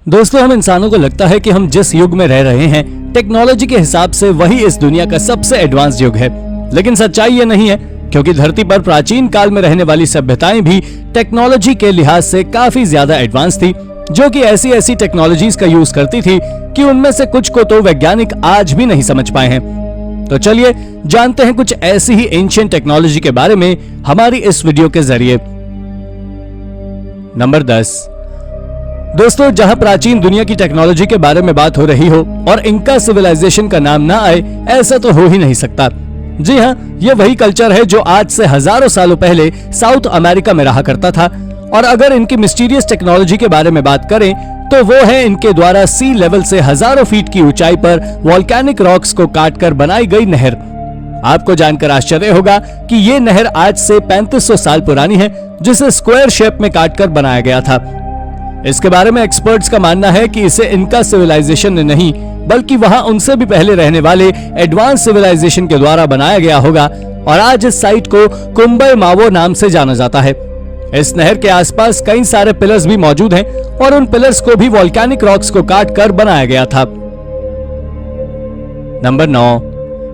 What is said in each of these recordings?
दोस्तों, हम इंसानों को लगता है कि हम जिस युग में रह रहे हैं टेक्नोलॉजी के हिसाब से वही इस दुनिया का सबसे एडवांस युग है, लेकिन सच्चाई ये नहीं है, क्योंकि धरती पर प्राचीन काल में रहने वाली सभ्यताएं भी टेक्नोलॉजी के लिहाज से काफी ज्यादा एडवांस थी, जो कि ऐसी टेक्नोलॉजीज का यूज करती थी कि उनमें से कुछ को तो वैज्ञानिक आज भी नहीं समझ पाए हैं। तो चलिए जानते हैं कुछ ऐसी ही एंशिएंट टेक्नोलॉजी के बारे में हमारी इस वीडियो के जरिए। नंबर 10। दोस्तों, जहां प्राचीन दुनिया की टेक्नोलॉजी के बारे में बात हो रही हो और इंका सिविलाइजेशन का नाम ना आए, ऐसा तो हो ही नहीं सकता। जी हां, ये वही कल्चर है जो आज से हजारों सालों पहले साउथ अमेरिका में रहा करता था। और अगर इनकी मिस्टीरियस टेक्नोलॉजी के बारे में बात करें तो वो है इनके द्वारा सी लेवल से हजारों फीट की ऊंचाई पर वोल्केनिक रॉक्स को काटकर बनाई गई नहर। आपको जानकर आश्चर्य होगा कि ये नहर आज से 3500 साल पुरानी है, जिसे स्क्वायर शेप में काटकर बनाया गया था। इसके बारे में एक्सपर्ट्स का मानना है कि इसे इनका सिविलाइजेशन ने नहीं, बल्कि वहां उनसे भी पहले रहने वाले एडवांस सिविलाइजेशन के द्वारा बनाया गया होगा, और आज इस साइट को कुंबई मावो नाम से जाना जाता है। इस नहर के आसपास कई सारे पिलर्स भी मौजूद हैं और उन पिलर्स को भी वोल्केनिक रॉक्स को काटकर बनाया गया था। नंबर 9।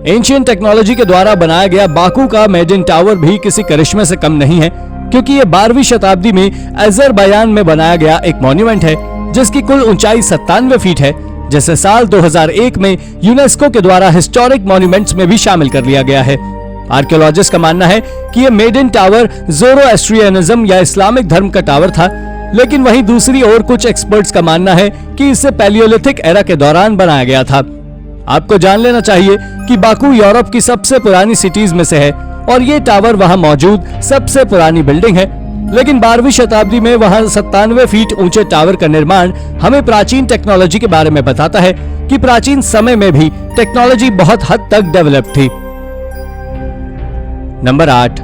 एंशिएंट टेक्नोलॉजी के द्वारा बनाया गया बाकू का मेडिन टावर भी किसी करिश्मे से कम नहीं है, क्योंकि ये 12वीं शताब्दी में अजरबैजान में बनाया गया एक मॉन्यूमेंट है, जिसकी कुल ऊंचाई 97 फीट है, जिसे साल 2001 में यूनेस्को के द्वारा हिस्टोरिक मॉन्यूमेंट्स में भी शामिल कर लिया गया है। आर्कियोलॉजिस्ट का मानना है कि यह मेडिन टावर ज़ोरोएस्ट्रियनिज्म या इस्लामिक धर्म का टावर था, लेकिन वहीं दूसरी ओर कुछ एक्सपर्ट्स का मानना है कि इसे पैलियोलिथिक एरा के दौरान बनाया गया था। आपको जान लेना चाहिए कि बाकू यूरोप की सबसे पुरानी सिटीज में से है और ये टावर वहां मौजूद सबसे पुरानी बिल्डिंग है, लेकिन 12वीं शताब्दी में वहां 97 फीट ऊंचे टावर का निर्माण हमें प्राचीन टेक्नोलॉजी के बारे में बताता है कि प्राचीन समय में भी टेक्नोलॉजी बहुत हद तक डेवलप थी। नंबर 8।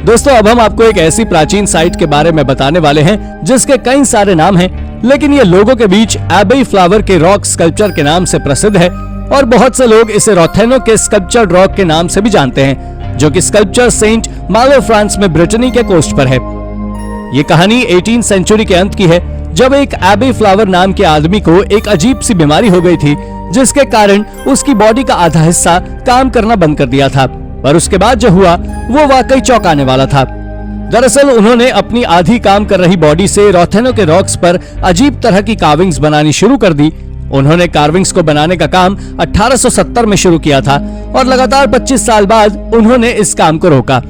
दोस्तों, अब हम आपको एक ऐसी प्राचीन साइट के बारे में बताने वाले हैं जिसके कई सारे नाम हैं, लेकिन ये लोगों के बीच एबे फ्लावर के रॉक स्कल्पचर के नाम से प्रसिद्ध है, और बहुत से लोग इसे रोथेनो के स्कल्पचर रॉक के नाम से भी जानते हैं, जो कि स्कल्पचर सेंट मालो फ्रांस में ब्रिटेनी के कोस्ट पर है। ये कहानी 18वीं सेंचुरी के अंत की है, जब एक एबे फ्लावर नाम के आदमी को एक अजीब सी बीमारी हो गई थी, जिसके कारण उसकी बॉडी का आधा हिस्सा काम करना बंद कर दिया था। पर उसके बाद जो हुआ वो वाकई चौंकाने वाला था। दरअसल उन्होंने अपनी आधी काम कर रही बॉडी से रोथेनो के रॉक्स पर अजीब तरह की कार्विंग्स बनानी शुरू कर दी। उन्होंने कार्विंग्स को बनाने का काम 1870 में शुरू किया था और लगातार 25 साल बाद उन्होंने इस काम को रोका।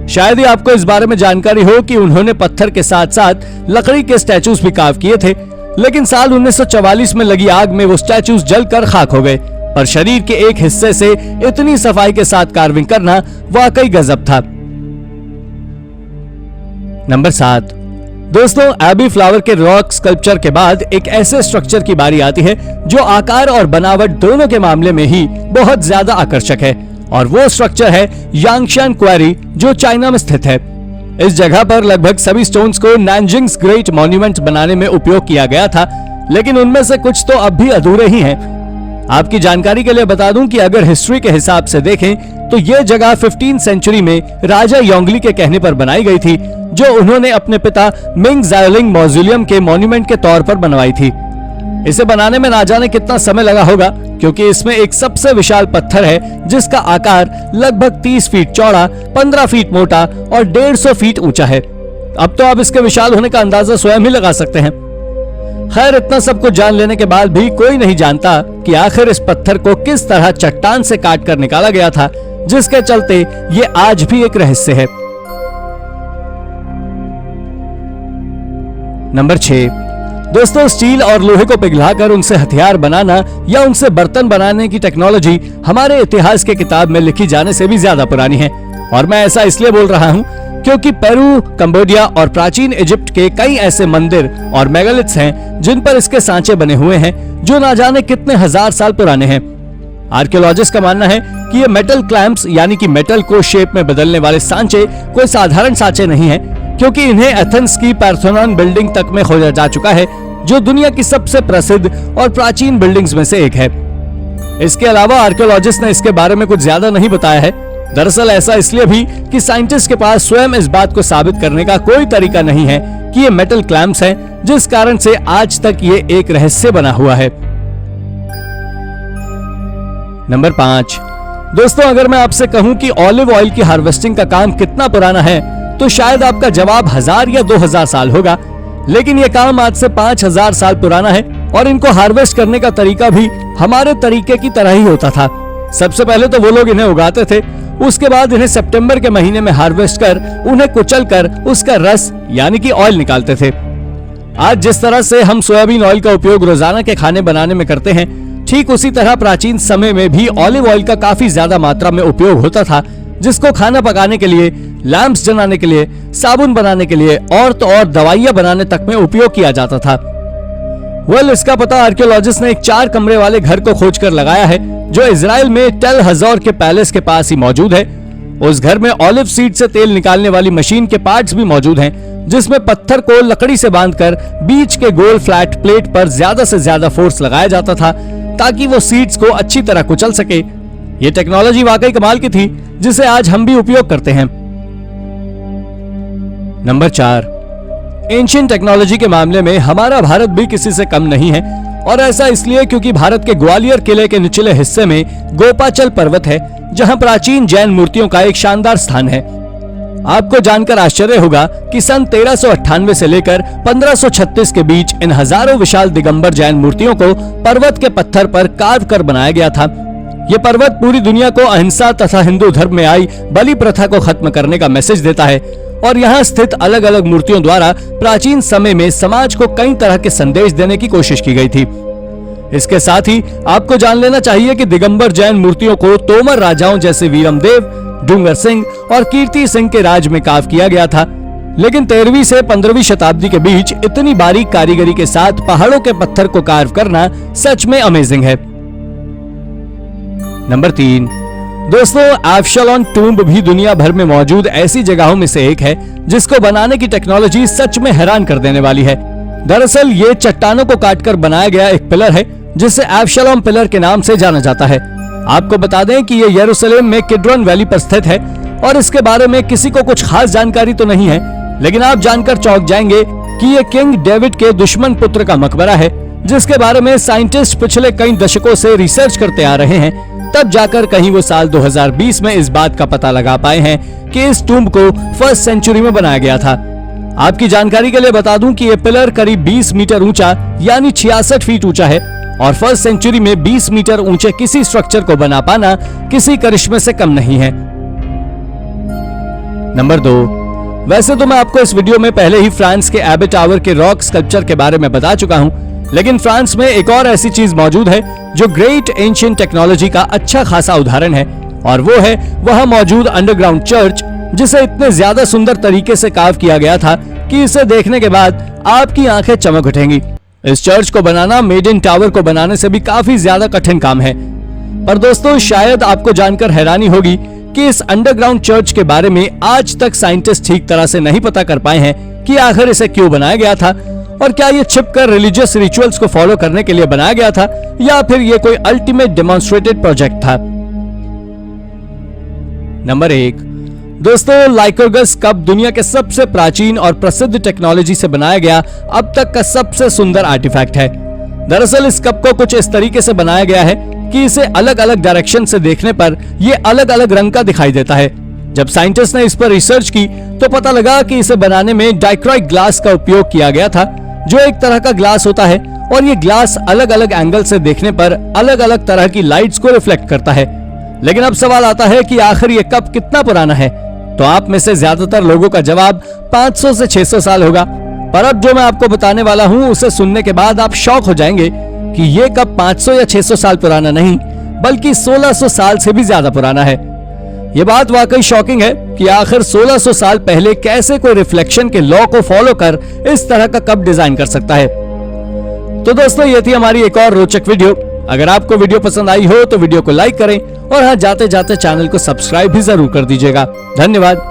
शायद ही आपको इस बारे में जानकारी हो कि उन्होंने पत्थर के साथ साथ लकड़ी के स्टैचूज भी कार्व किए थे, लेकिन साल 1944 में लगी आग में वो स्टैचूज जलकर खाक हो गए। पर शरीर के एक हिस्से से इतनी सफाई के साथ कार्विंग करना वाकई गजब था। नंबर 7। दोस्तों, एबे फ्लावर के रॉक स्कल्पचर के बाद एक ऐसे स्ट्रक्चर की बारी आती है जो आकार और बनावट दोनों के मामले में ही बहुत ज्यादा आकर्षक है, और वो स्ट्रक्चर है यांगशान क्वेरी, जो चाइना में स्थित है। इस जगह पर लगभग सभी स्टोन्स को नैनजिंग्स ग्रेट मॉन्यूमेंट बनाने में उपयोग किया गया था, लेकिन उनमें से कुछ तो अब भी अधूरे ही हैं। आपकी जानकारी के लिए बता दूं कि अगर हिस्ट्री के हिसाब से देखें तो यह जगह 15वीं सेंचुरी में राजा योंगली के कहने पर बनाई गई थी, जो उन्होंने अपने पिता मिंग ज़ायोलिंग मौजूलियम के मॉन्यूमेंट के तौर पर बनवाई थी। इसे बनाने में ना जाने कितना समय लगा होगा, क्योंकि इसमें एक सबसे विशाल पत्थर है जिसका आकार लगभग 30 फीट चौड़ा, 15 फीट मोटा और 150 फीट ऊंचा है। अब तो आप इसके विशाल होने का अंदाजा स्वयं ही लगा सकते हैं। खैर, इतना सब कुछ जान लेने के बाद भी कोई नहीं जानता कि आखिर इस पत्थर को किस तरह चट्टान से काट कर निकाला गया था, जिसके चलते ये आज भी एक रहस्य है। नंबर 6। दोस्तों, स्टील और लोहे को पिघलाकर उनसे हथियार बनाना या उनसे बर्तन बनाने की टेक्नोलॉजी हमारे इतिहास के किताब में लिखी जाने से भी ज्यादा पुरानी है, और मैं ऐसा इसलिए बोल रहा हूँ क्योंकि पेरू, कंबोडिया और प्राचीन इजिप्ट के कई ऐसे मंदिर और मेगालिथ्स हैं जिन पर इसके सांचे बने हुए हैं, जो ना जाने कितने हजार साल पुराने हैं। आर्कियोलॉजिस्ट का मानना है कि ये मेटल क्लैंप्स यानी कि मेटल को शेप में बदलने वाले सांचे कोई साधारण सांचे नहीं है, क्योंकि इन्हें एथेंस की पार्थेनॉन बिल्डिंग तक में खोजा जा चुका है, जो दुनिया की सबसे प्रसिद्ध और प्राचीन बिल्डिंग्स में से एक है। इसके अलावा आर्कियोलॉजिस्ट ने इसके बारे में कुछ ज्यादा नहीं बताया है। दरअसल ऐसा इसलिए भी कि साइंटिस्ट के पास स्वयं इस बात को साबित करने का कोई तरीका नहीं है कि ये मेटल क्लैंप्स हैं, जिस कारण से आज तक ये एक रहस्य बना हुआ है। नंबर 5। दोस्तों, अगर मैं आपसे कहूं कि ऑलिव ऑयल की हार्वेस्टिंग का काम कितना पुराना है, तो शायद आपका जवाब 1000 या 2000 साल होगा। लेकिन यह काम आज से 5000 साल पुराना है और इनको हार्वेस्ट करने का तरीका भी हमारे तरीके की तरह ही होता था। सबसे पहले तो वो लोग इन्हें उगाते थे, उसके बाद इन्हें सितंबर के महीने में हार्वेस्ट कर उन्हें कुचल कर उसका रस यानी कि ऑयल निकालते थे। आज जिस तरह से हम सोयाबीन ऑयल का उपयोग रोजाना के खाने बनाने में करते हैं, ठीक उसी तरह प्राचीन समय में भी ऑलिव ऑयल का काफी ज्यादा मात्रा में उपयोग होता था, जिसको खाना पकाने के लिए, लैंप्स जलाने के लिए, साबुन बनाने के लिए और तो और दवाइयां बनाने तक में उपयोग किया जाता था। इसका पता आर्कियोलॉजिस्ट ने एक 4 कमरे वाले घर को खोजकर लगाया है, जो इजराइल में टेल हज़ोर के पैलेस के पास ही मौजूद है। उस घर में ऑलिव सीड से तेल निकालने वाली मशीन के पार्ट्स भी मौजूद हैं, जिसमें पत्थर को लकड़ी से बांधकर बीच के गोल फ्लैट प्लेट पर ज्यादा से ज्यादा फोर्स लगाया जाता था, ताकि वो सीड्स को अच्छी तरह कुचल सके। ये टेक्नोलॉजी वाकई कमाल की थी, जिसे आज हम भी उपयोग करते हैं। नंबर 4। एंशिएंट टेक्नोलॉजी के मामले में हमारा भारत भी किसी से कम नहीं है, और ऐसा इसलिए क्योंकि भारत के ग्वालियर किले के निचले हिस्से में गोपाचल पर्वत है, जहां प्राचीन जैन मूर्तियों का एक शानदार स्थान है। आपको जानकर आश्चर्य होगा कि सन 1398 से लेकर 1536 के बीच इन हजारों विशाल दिगंबर जैन मूर्तियों को पर्वत के पत्थर पर कार्व कर बनाया गया था। ये पर्वत पूरी दुनिया को अहिंसा तथा हिंदू धर्म में आई बलि प्रथा को खत्म करने का मैसेज देता है, और यहाँ स्थित अलग अलग मूर्तियों द्वारा प्राचीन समय में समाज को कई तरह के संदेश देने की कोशिश की गई थी। इसके साथ ही आपको जान लेना चाहिए कि दिगंबर जैन मूर्तियों को तोमर राजाओं जैसे वीरमदेव, डूंगर सिंह और कीर्ति सिंह के राज में कार्व किया गया था। लेकिन 13वीं से 15वीं शताब्दी के बीच इतनी बारीक कारीगरी के साथ पहाड़ों के पत्थर को कार्व करना सच में अमेजिंग है। नंबर 3। दोस्तों, एब्शलोन टूम्ब भी दुनिया भर में मौजूद ऐसी जगहों में से एक है, जिसको बनाने की टेक्नोलॉजी सच में हैरान कर देने वाली है। दरअसल ये चट्टानों को काटकर बनाया गया एक पिलर है, जिसे एब्शलोन पिलर के नाम से जाना जाता है। आपको बता दें कि ये यरूशलेम में किड्रोन वैली पर स्थित है, और इसके बारे में किसी को कुछ खास जानकारी तो नहीं है, लेकिन आप जानकर चौंक जाएंगे कि ये किंग डेविड के दुश्मन पुत्र का मकबरा है, जिसके बारे में साइंटिस्ट पिछले कई दशकों से रिसर्च करते आ रहे हैं। तब जाकर कहीं वो साल 2020 में इस बात का पता लगा पाए हैं कि इस टूम्ब को 1st सेंचुरी में बनाया गया था। आपकी जानकारी के लिए बता दूं कि ये पिलर करीब 20 मीटर ऊंचा यानी 66 फीट ऊंचा है, और 1st सेंचुरी में 20 मीटर ऊंचे किसी स्ट्रक्चर को बना पाना किसी करिश्मे से कम नहीं है। नंबर 2। वैसे तो मैं आपको इस वीडियो में पहले ही फ्रांस के एबे टावर के रॉक स्कल्पचर के बारे में बता चुका हूं, लेकिन फ्रांस में एक और ऐसी चीज मौजूद है जो ग्रेट एंशिएंट टेक्नोलॉजी का अच्छा खासा उदाहरण है, और वो है वहां मौजूद अंडरग्राउंड चर्च, जिसे इतने ज्यादा सुंदर तरीके से कार्व किया गया था कि इसे देखने के बाद आपकी आंखें चमक उठेंगी। इस चर्च को बनाना मेड इन टावर को बनाने से भी काफी ज्यादा कठिन काम है। पर दोस्तों, शायद आपको जानकर हैरानी होगी कि इस अंडरग्राउंड चर्च के बारे में आज तक साइंटिस्ट ठीक तरह से नहीं पता कर पाए हैं कि आखिर इसे क्यों बनाया गया था, और क्या ये छिपकर रिलीजियस रिचुअल्स को फॉलो करने के लिए बनाया गया था, या फिर ये कोई अल्टीमेट डेमोन्स्ट्रेटेड प्रोजेक्ट था। नंबर 1। दोस्तों, लाइकोर्गस कप दुनिया के सबसे प्राचीन और प्रसिद्ध टेक्नोलॉजी से बनाया गया अब तक का सबसे सुंदर आर्टिफैक्ट है। दरअसल इस कप को कुछ इस तरीके से बनाया गया है कि इसे अलग अलग डायरेक्शन से देखने पर ये अलग अलग रंग का दिखाई देता है। जब साइंटिस्ट ने इस पर रिसर्च की तो पता लगा कि इसे बनाने में डाइक्राइट ग्लास का उपयोग किया गया था, जो एक तरह का ग्लास होता है, और ये ग्लास अलग अलग एंगल से देखने पर अलग अलग तरह की लाइट्स को रिफ्लेक्ट करता है। लेकिन अब सवाल आता है कि आखिर ये कप कितना पुराना है। तो आप में से ज्यादातर लोगों का जवाब 500 से 600 साल होगा, पर अब जो मैं आपको बताने वाला हूँ उसे सुनने के बाद आप शॉक हो जाएंगे कि ये कप 500 या 600 साल पुराना नहीं, बल्कि 1600 साल से भी ज्यादा पुराना है। ये बात वाकई शॉकिंग है कि आखिर 1600 साल पहले कैसे कोई रिफ्लेक्शन के लॉ को फॉलो कर इस तरह का कप डिजाइन कर सकता है। तो दोस्तों, ये थी हमारी एक और रोचक वीडियो। अगर आपको वीडियो पसंद आई हो तो वीडियो को लाइक करें, और हाँ, जाते जाते चैनल को सब्सक्राइब भी जरूर कर दीजिएगा। धन्यवाद।